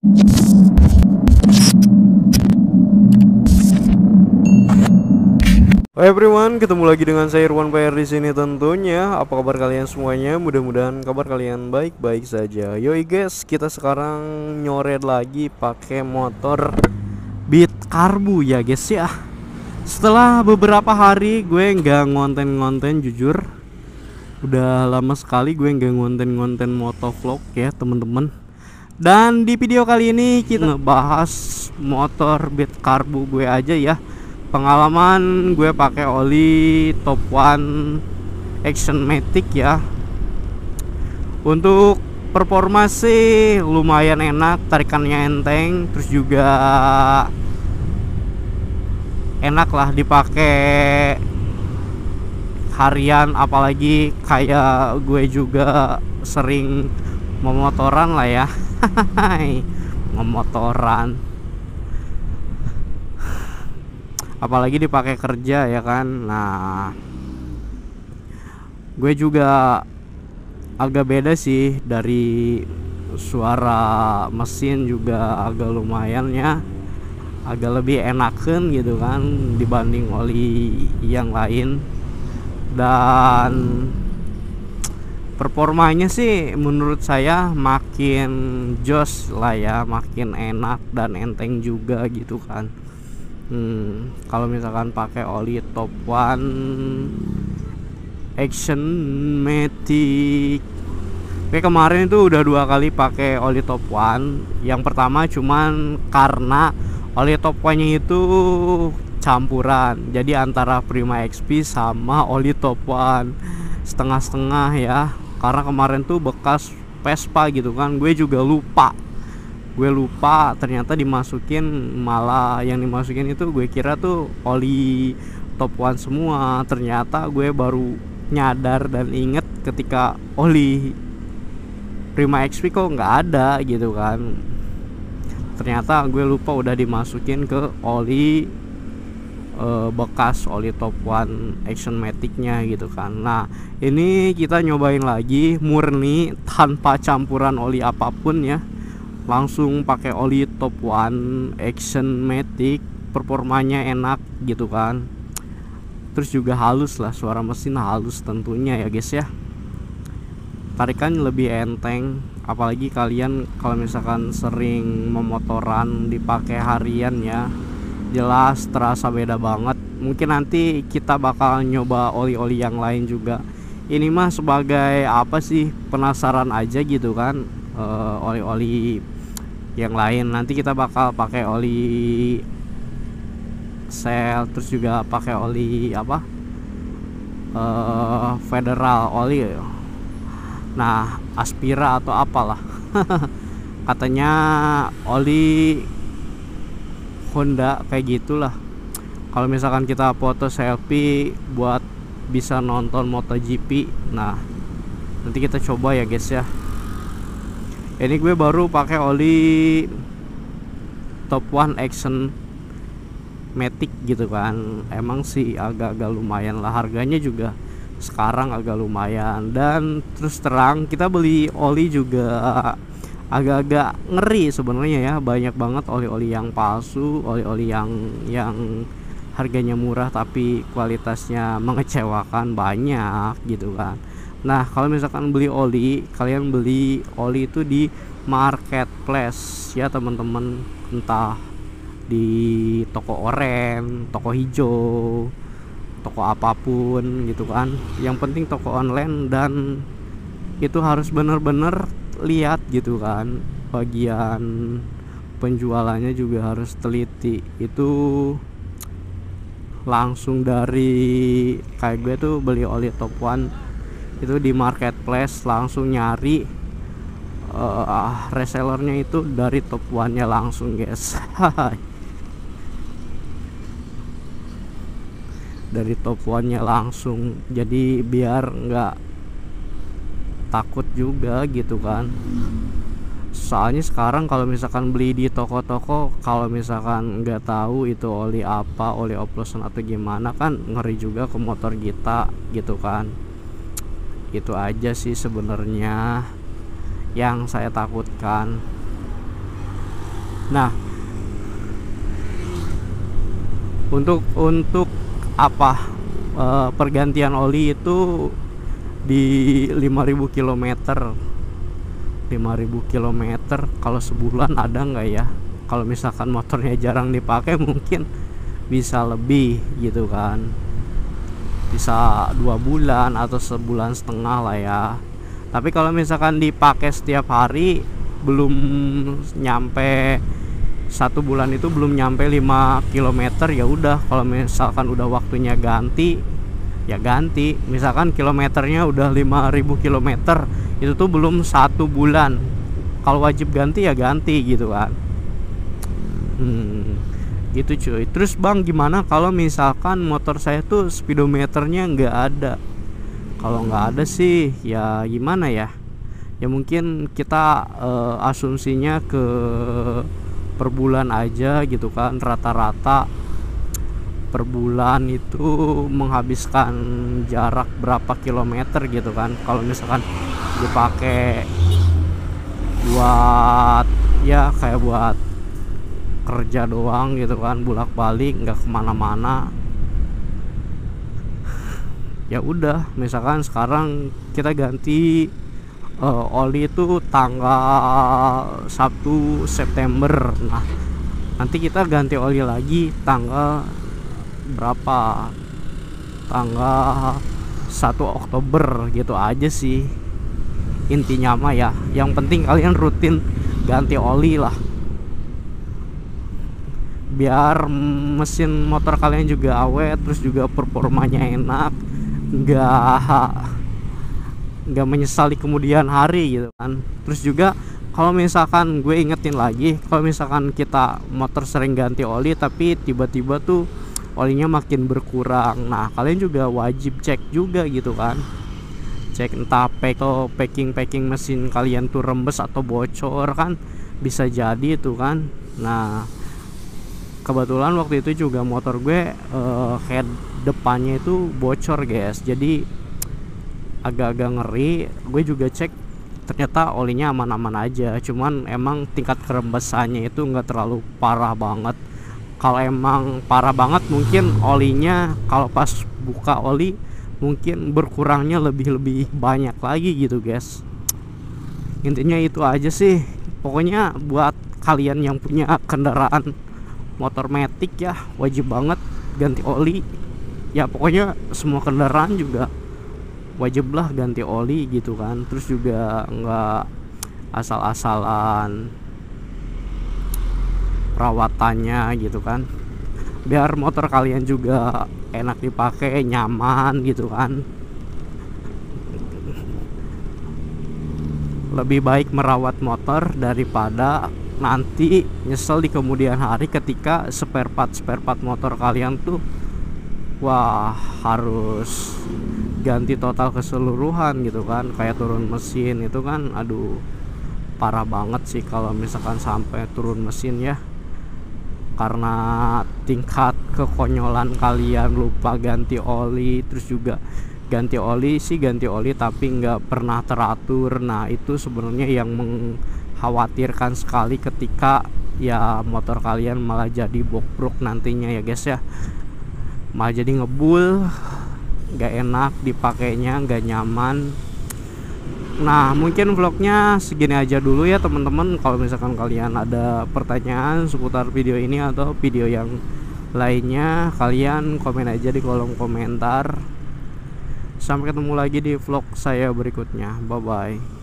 Hai everyone, ketemu lagi dengan saya Irwan PR di sini tentunya. Apa kabar kalian semuanya? Mudah-mudahan kabar kalian baik-baik saja. Yoi guys, kita sekarang nyoret lagi pakai motor Beat Karbu ya guys ya. Setelah beberapa hari gue nggak ngonten-ngonten, jujur udah lama sekali gue nggak ngonten-ngonten motovlog ya temen-temen. Dan di video kali ini kita ngebahas motor Beat Karbu gue aja ya. Pengalaman gue pakai oli Top One Action Matic ya. Untuk performa sih lumayan enak, tarikannya enteng, terus juga enak lah dipakai harian, apalagi kayak gue juga sering memotoran lah ya. Memotoran, apalagi dipakai kerja ya kan. Nah, gue juga agak beda sih, dari suara mesin juga agak lumayan ya, agak lebih enakan gitu kan dibanding oli yang lain. Dan performanya sih menurut saya makin jos lah ya, makin enak dan enteng juga gitu kan. Kalau misalkan pakai oli Top One Action Matic. Oke, kemarin itu udah 2 kali pakai oli Top One. Yang pertama cuman karena oli Top One-nya itu campuran, jadi antara Prima XP sama oli Top One, setengah-setengah ya. Karena kemarin tuh bekas Vespa gitu kan, gue juga lupa, ternyata dimasukin, malah yang dimasukin itu gue kira tuh oli Top One semua. Ternyata gue baru nyadar dan inget ketika oli Prima XP kok nggak ada gitu kan. Ternyata gue lupa udah dimasukin ke oli bekas oli Top One Action Matic-nya gitu kan. Nah, ini kita nyobain lagi murni tanpa campuran oli apapun ya, langsung pakai oli Top One Action Matic. Performanya enak gitu kan, terus juga halus lah, suara mesin halus tentunya ya guys ya. Tarikan lebih enteng, apalagi kalian kalau misalkan sering memotoran dipakai harian ya, jelas terasa beda banget. Mungkin nanti kita bakal nyoba oli-oli yang lain juga. Ini mah sebagai apa sih, penasaran aja gitu kan. Oli-oli yang lain nanti kita bakal pakai oli Shell, terus juga pakai oli apa, Federal oli, nah Aspira atau apalah. Katanya oli Honda kayak gitulah. Kalau misalkan kita foto selfie buat bisa nonton MotoGP. Nah, nanti kita coba ya guys ya. Ini gue baru pakai oli Top One Action Matic gitu kan. Emang sih agak-agak lumayan lah, harganya juga sekarang agak lumayan. Dan terus terang kita beli oli juga agak-agak ngeri sebenarnya ya. Banyak banget oli-oli yang palsu, oli-oli yang harganya murah tapi kualitasnya mengecewakan, banyak gitu kan. Nah, kalau misalkan beli oli, kalian beli oli itu di marketplace ya teman-teman, entah di toko oren, toko hijau, toko apapun gitu kan. Yang penting toko online, dan itu harus bener-bener lihat gitu kan, bagian penjualannya juga harus teliti. Itu langsung dari kayak gue tuh beli oli Top One itu di marketplace, langsung nyari resellernya itu dari Top One-nya langsung guys. Dari Top One-nya langsung, jadi biar nggak takut juga gitu kan. Soalnya sekarang kalau misalkan beli di toko-toko, kalau misalkan nggak tahu itu oli apa, oli oplosan atau gimana, kan ngeri juga ke motor kita gitu kan. Itu aja sih sebenarnya yang saya takutkan. Nah, untuk apa, pergantian oli itu di 5.000 km. 5.000 km kalau sebulan ada nggak ya? Kalau misalkan motornya jarang dipakai mungkin bisa lebih gitu kan, bisa 2 bulan atau sebulan setengah lah ya. Tapi kalau misalkan dipakai setiap hari, belum nyampe 1 bulan itu belum nyampe 5 km, ya udah, kalau misalkan udah waktunya ganti ya ganti. Misalkan kilometernya udah 5.000 km, itu tuh belum 1 bulan, kalau wajib ganti ya ganti gitu kan. Gitu cuy. Terus bang, gimana kalau misalkan motor saya tuh speedometernya nggak ada? Kalau nggak ada sih ya gimana ya, ya mungkin kita asumsinya ke per bulan aja gitu kan. Rata-rata per bulan itu menghabiskan jarak berapa kilometer gitu kan, kalau misalkan dipakai buat ya kayak buat kerja doang gitu kan, bolak-balik nggak kemana-mana. Ya udah, misalkan sekarang kita ganti oli itu tanggal 1 September. Nah, nanti kita ganti oli lagi tanggal berapa, tanggal 1 Oktober gitu aja sih intinya mah ya. Yang penting kalian rutin ganti oli lah, biar mesin motor kalian juga awet, terus juga performanya enak, nggak menyesal di kemudian hari gitu kan. Terus juga kalau misalkan gue ingetin lagi, kalau misalkan kita motor sering ganti oli tapi tiba-tiba tuh olinya makin berkurang, nah kalian juga wajib cek juga gitu kan. Cek entah packing mesin kalian tuh rembes atau bocor kan, bisa jadi itu kan. Nah, kebetulan waktu itu juga motor gue head depannya itu bocor guys, jadi agak-agak ngeri. Gue juga cek, ternyata olinya aman-aman aja, cuman emang tingkat kerembesannya itu nggak terlalu parah banget. Kalau emang parah banget mungkin olinya kalau pas buka oli mungkin berkurangnya lebih banyak lagi gitu guys. Intinya itu aja sih. Pokoknya buat kalian yang punya kendaraan motor matic ya wajib banget ganti oli. Ya pokoknya semua kendaraan juga wajib lah ganti oli gitu kan. Terus juga nggak asal-asalan perawatannya gitu kan, biar motor kalian juga enak dipakai, nyaman gitu kan. Lebih baik merawat motor daripada nanti nyesel di kemudian hari ketika spare part motor kalian tuh wah harus ganti total keseluruhan gitu kan, kayak turun mesin itu kan. Aduh, parah banget sih kalau misalkan sampai turun mesin ya, karena tingkat kekonyolan kalian lupa ganti oli. Terus juga ganti oli tapi nggak pernah teratur. Nah, itu sebenarnya yang mengkhawatirkan sekali ketika ya motor kalian malah jadi bobrok nantinya ya guys ya, malah jadi ngebul, nggak enak dipakainya, nggak nyaman. Nah, mungkin vlognya segini aja dulu ya teman-teman. Kalau misalkan kalian ada pertanyaan seputar video ini atau video yang lainnya, kalian komen aja di kolom komentar. Sampai ketemu lagi di vlog saya berikutnya. Bye bye.